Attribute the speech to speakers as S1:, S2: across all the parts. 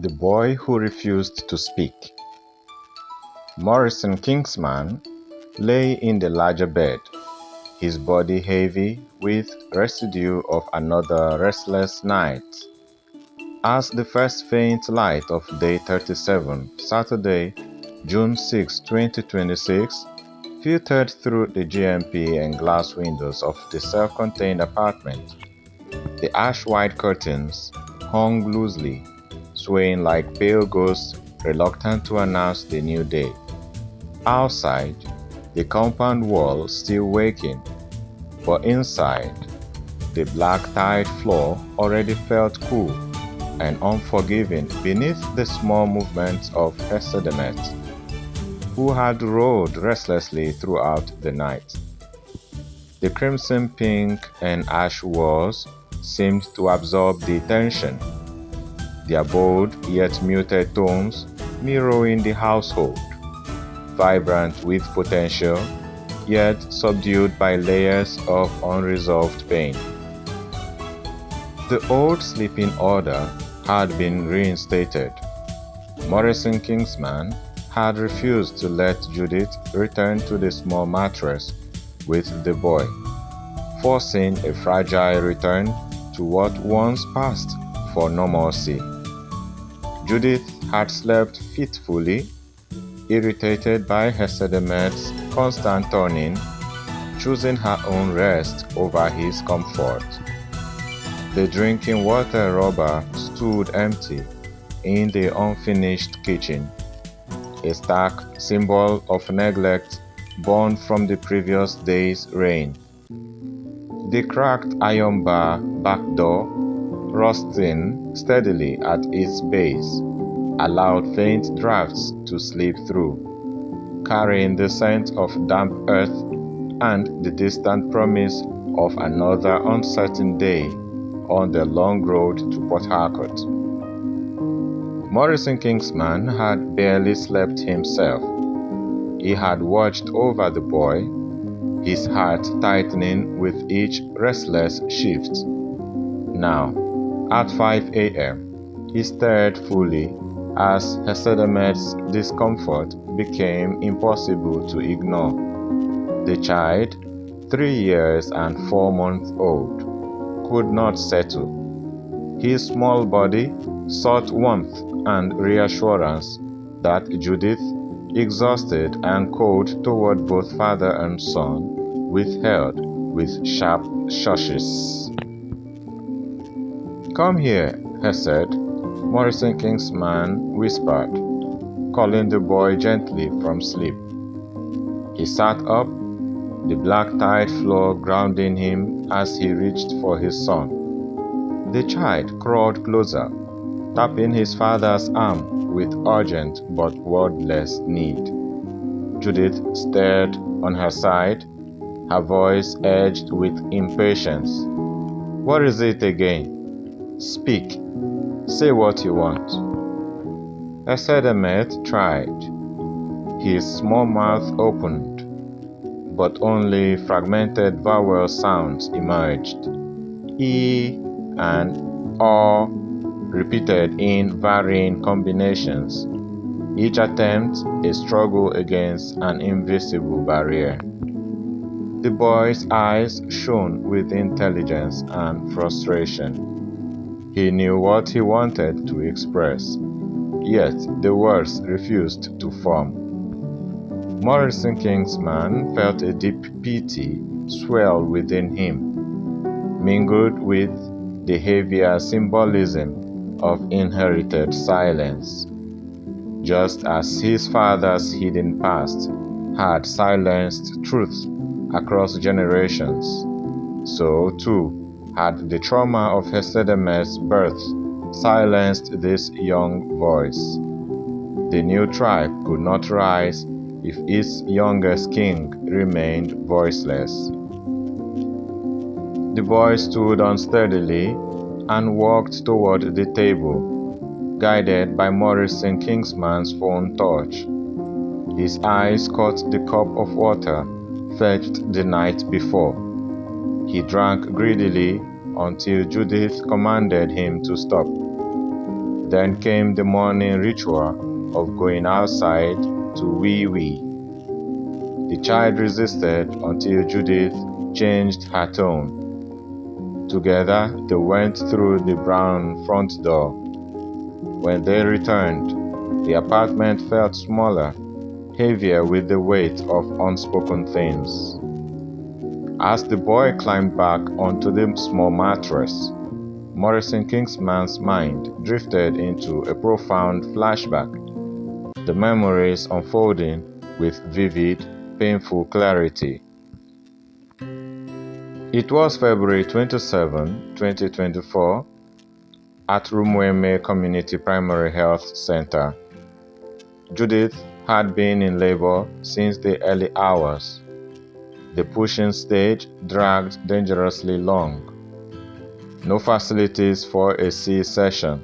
S1: The boy who refused to speak. Morison-Kingsman lay in the larger bed, his body heavy with residue of another restless night. As the first faint light of day 37, Saturday, June 6, 2026, filtered through the GMP and glass windows of the self-contained apartment, the ash-white curtains hung loosely, swaying like pale ghosts reluctant to announce the new day. Outside, the compound wall still waking, but inside, the black-tiled floor already felt cool and unforgiving beneath the small movements of HesedEmet, who had rolled restlessly throughout the night. The crimson, pink, and ash walls seemed to absorb the tension, their bold yet muted tones mirroring the household, vibrant with potential, yet subdued by layers of unresolved pain. The old sleeping order had been reinstated. Morison-Kingsman had refused to let Judith return to the small mattress with the boy, forcing a fragile return to what once passed for normalcy. Judith had slept fitfully, irritated by HesedEmet's constant turning, choosing her own rest over his comfort. The drinking water rubber stood empty in the unfinished kitchen, a stark symbol of neglect born from the previous day's rain. The cracked iron bar back door, rusting steadily at its base, allowed faint drafts to slip through, carrying the scent of damp earth and the distant promise of another uncertain day on the long road to Port Harcourt. Morison-Kingsman had barely slept himself. He had watched over the boy, his heart tightening with each restless shift. Now, at 5 a.m., he stared fully as HesedEmet's discomfort became impossible to ignore. The child, 3 years and 4 months old, could not settle. His small body sought warmth and reassurance that Judith, exhausted and cold toward both father and son, withheld with sharp shushes. "Come here, Hesed," Morison-Kingsman whispered, calling the boy gently from sleep. He sat up, the black-tiled floor grounding him as he reached for his son. The child crawled closer, tapping his father's arm with urgent but wordless need. Judith stared on her side, her voice edged with impatience. "What is it again? Speak. Say what you want." HesedEmet tried. His small mouth opened, but only fragmented vowel sounds emerged. E and O repeated in varying combinations, each attempt a struggle against an invisible barrier. The boy's eyes shone with intelligence and frustration. He knew what he wanted to express, yet the words refused to form. Morison-Kingsman felt a deep pity swell within him, mingled with the heavier symbolism of inherited silence. Just as his father's hidden past had silenced truth across generations, so too had the trauma of HesedEmet's birth silenced this young voice. The new tribe could not rise if its youngest king remained voiceless. The boy stood unsteadily and walked toward the table, guided by Morison-Kingsman's phone torch. His eyes caught the cup of water fetched the night before. He drank greedily until Judith commanded him to stop. Then came the morning ritual of going outside to wee-wee. The child resisted until Judith changed her tone. Together, they went through the brown front door. When they returned, the apartment felt smaller, heavier with the weight of unspoken things. As the boy climbed back onto the small mattress, Morison-Kingsman's mind drifted into a profound flashback, the memories unfolding with vivid, painful clarity. It was February 27, 2024, at Rumueme Community Primary Health Center. Judith had been in labor since the early hours. The pushing stage dragged dangerously long. No facilities for a C-section.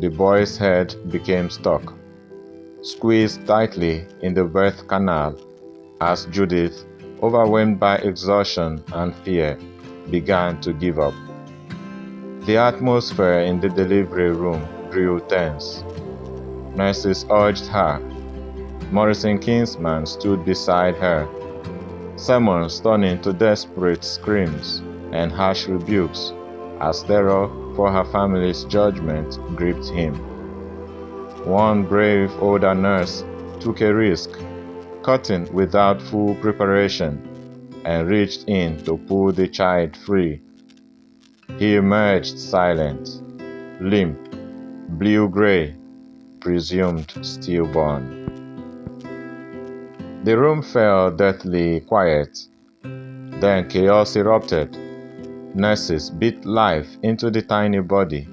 S1: The boy's head became stuck, squeezed tightly in the birth canal as Judith, overwhelmed by exhaustion and fear, began to give up. The atmosphere in the delivery room grew tense. Nurses urged her. Morison-Kingsman stood beside her, sermons turning to desperate screams and harsh rebukes as terror for her family's judgment gripped him. One brave older nurse took a risk, cutting without full preparation, and reached in to pull the child free. He emerged silent, limp, blue-gray, presumed stillborn. The room fell deathly quiet. Then chaos erupted. Nurses beat life into the tiny body,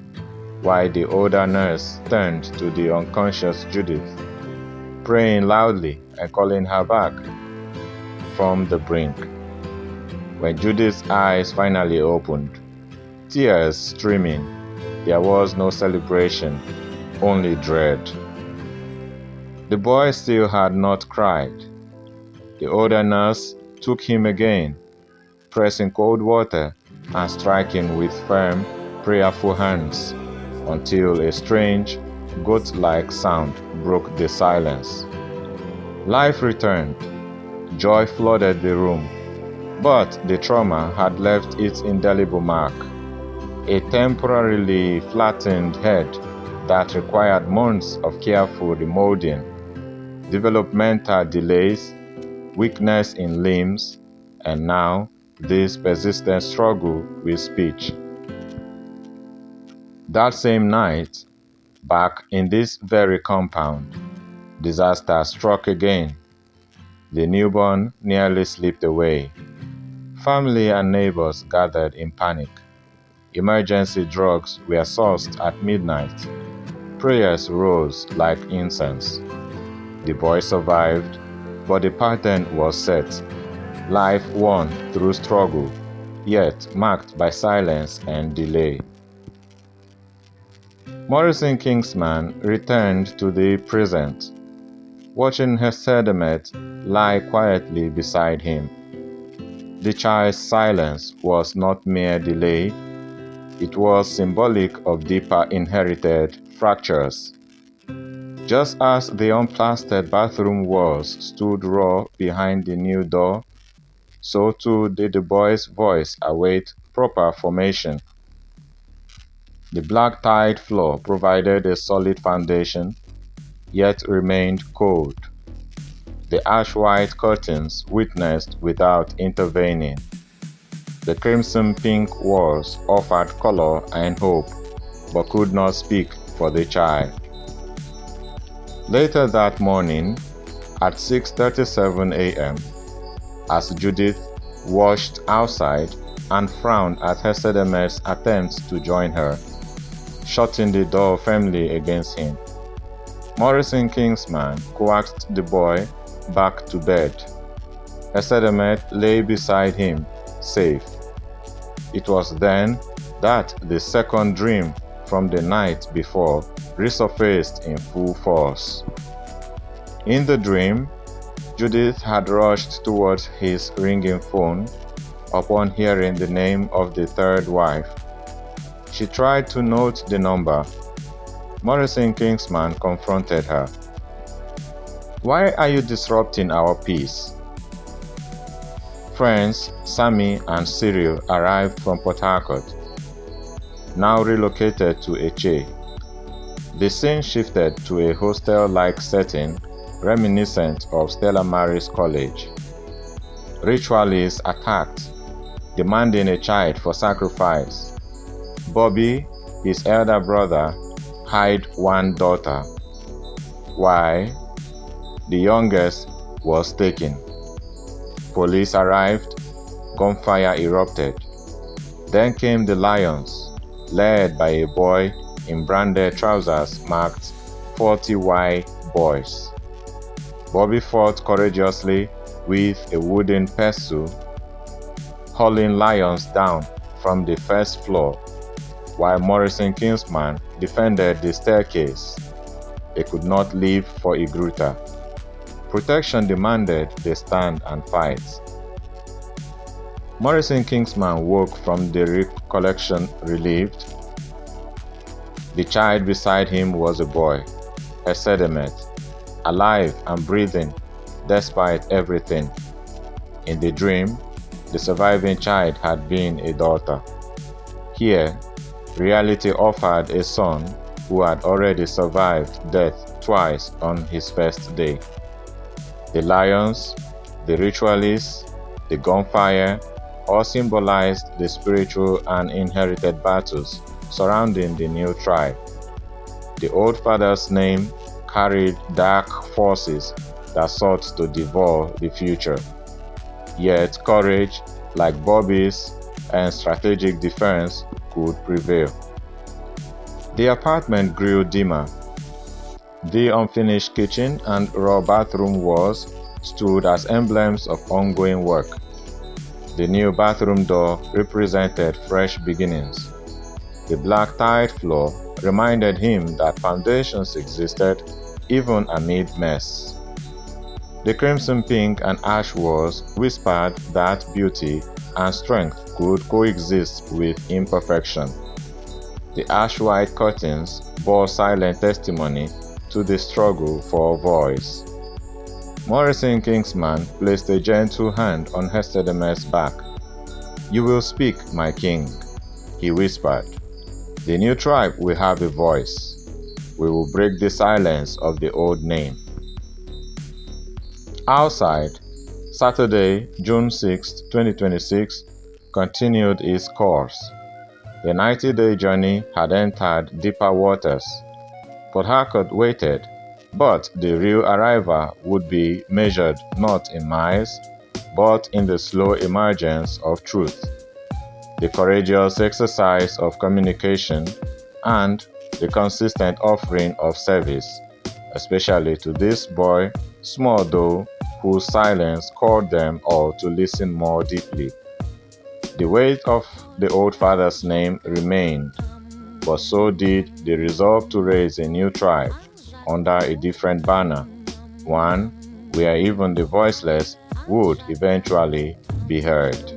S1: while the older nurse turned to the unconscious Judith, praying loudly and calling her back from the brink. When Judith's eyes finally opened, tears streaming, there was no celebration, only dread. The boy still had not cried. The older nurse took him again, pressing cold water and striking with firm, prayerful hands, until a strange, goat-like sound broke the silence. Life returned. Joy flooded the room, but the trauma had left its indelible mark. A temporarily flattened head that required months of careful remolding, developmental delays, weakness in limbs, and now this persistent struggle with speech. That same night, back in this very compound, disaster struck again. The newborn nearly slipped away. Family and neighbors gathered in panic. Emergency drugs were sourced at midnight. Prayers rose like incense. The boy survived, but the pattern was set. Life won through struggle, yet marked by silence and delay. Morison-Kingsman returned to the present, watching HesedEmet lie quietly beside him. The child's silence was not mere delay, it was symbolic of deeper inherited fractures. Just as the unplastered bathroom walls stood raw behind the new door, so too did the boy's voice await proper formation. The black-tiled floor provided a solid foundation, yet remained cold. The ash-white curtains witnessed without intervening. The crimson-pink walls offered color and hope, but could not speak for the child. Later that morning, at 6:37 a.m., as Judith washed outside and frowned at HesedEmet's attempts to join her, shutting the door firmly against him, Morison-Kingsman coaxed the boy back to bed. HesedEmet lay beside him, safe. It was then that the second dream from the night before resurfaced in full force. In the dream, Judith had rushed towards his ringing phone upon hearing the name of the third wife. She tried to note the number, Morison-Kingsman confronted her. "Why are you disrupting our peace?" Friends Sammy and Cyril arrived from Port Harcourt, now relocated to Eche. The scene shifted to a hostel-like setting reminiscent of Stella Maris College. Ritualists attacked, demanding a child for sacrifice. Bobby, his elder brother, hid one daughter, while the youngest was taken. Police arrived, gunfire erupted. Then came the Lions, led by a boy in branded trousers marked 40Y Boys. Bobby fought courageously with a wooden pestle, hauling lions down from the first floor, while Morison-Kingsman defended the staircase. They could not leave for Igruta. Protection demanded they stand and fight. Morison-Kingsman woke from the recollection relieved. The child beside him was a boy, HesedEmet, alive and breathing despite everything. In the dream, the surviving child had been a daughter. Here, reality offered a son who had already survived death twice on his first day. The lions, the ritualists, the gunfire all symbolized the spiritual and inherited battles surrounding the new tribe. The old father's name carried dark forces that sought to devour the future. Yet courage, like Bobby's, and strategic defense could prevail. The apartment grew dimmer. The unfinished kitchen and raw bathroom walls stood as emblems of ongoing work. The new bathroom door represented fresh beginnings. The black tiled floor reminded him that foundations existed even amid mess. The crimson pink and ash walls whispered that beauty and strength could coexist with imperfection. The ash white curtains bore silent testimony to the struggle for a voice. Morison-Kingsman placed a gentle hand on HesedEmet's back. "You will speak, my king," he whispered. "The new tribe will have a voice. We will break the silence of the old name." Outside, Saturday, June 6, 2026, continued its course. The 90-day journey had entered deeper waters. Port Harcourt waited, but the real arrival would be measured not in miles, but in the slow emergence of truth, the courageous exercise of communication, and the consistent offering of service, especially to this boy, small though, whose silence called them all to listen more deeply. The weight of the old father's name remained, but so did the resolve to raise a new tribe under a different banner, one where even the voiceless would eventually be heard.